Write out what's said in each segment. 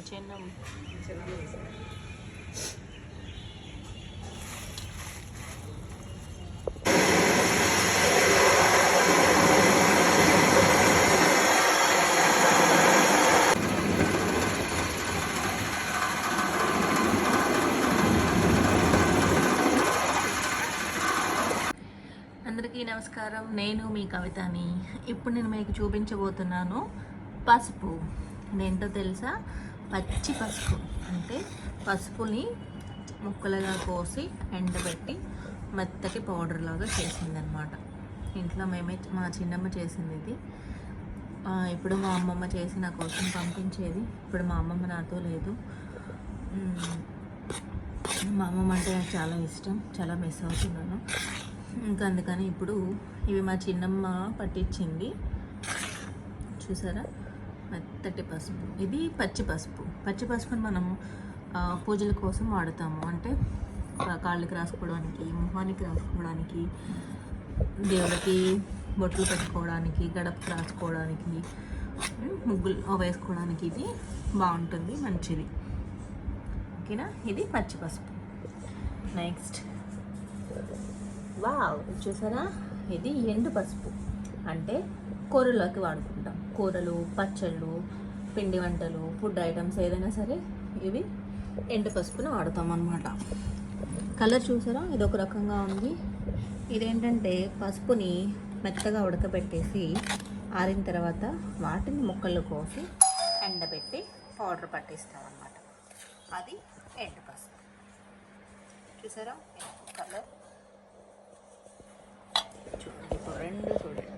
చిన్నం అందరికీ నమస్కారం. నేను మీ కవితని. ఇప్పుడు నేను మీకు చూపించబోతున్నాను పసుపు. ఏంటో తెలుసా? పచ్చి పసుపు. అంటే పసుపుని ముక్కలుగా కోసి ఎండబెట్టి మెత్తటి పౌడర్ లాగా చేసిందనమాట. ఇంట్లో మా చిన్నమ్మ చేసింది ఇది. ఇప్పుడు మా అమ్మమ్మ చేసి నా కోసం పంపించేది. ఇప్పుడు మా అమ్మమ్మ నాతో లేదు. మా అమ్మమ్మ అంటే నాకు చాలా ఇష్టం, చాలా మిస్ అవుతున్నాను. ఇంకా అందుకని ఇప్పుడు ఇవి మా చిన్నమ్మ పట్టించింది. చూసారా, మెత్తటి పసుపు. ఇది పచ్చి పసుపు. పచ్చి పసుపుని మనము పూజల కోసం వాడతాము. అంటే కాళ్ళకి రాసుకోవడానికి, మొహానికి రాసుకోవడానికి, దేవుడికి బొట్లు పెట్టుకోవడానికి, గడపకు రాసుకోవడానికి, ముగ్గులు వేసుకోవడానికి ఇది బాగుంటుంది, మంచిది. ఓకేనా? ఇది పచ్చి పసుపు. నెక్స్ట్ వావ్, చూసారా, ఇది ఎండు పసుపు. అంటే కూరలోకి వాడుకుంటాం. కూరలు, పచ్చళ్ళు, పిండి వంటలు, ఫుడ్ ఐటమ్స్ ఏదైనా సరే ఇవి ఎండు పసుపుని వాడతాం అన్నమాట. కలర్ చూసారా, ఇది ఒక రకంగా ఉంది. ఇదేంటంటే పసుపుని మెత్తగా ఉడకబెట్టేసి ఆరిన తర్వాత వాటిని ముక్కలు కోసి ఎండబెట్టి పౌడర్ పట్టిస్తాం అన్నమాట. అది ఎండు పసుపు. చూసారా కలర్, రెండు చూడండి,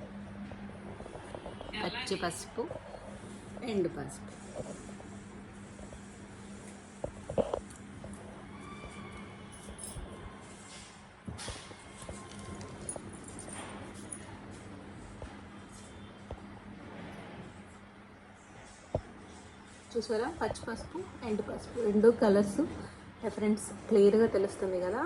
పచ్చి పసుపు, ఎండు పసుపు. చూసారా, పచ్చి పసుపు, ఎండు పసుపు, రెండు కలర్స్ డిఫరెన్స్ క్లియర్గా తెలుస్తుంది కదా.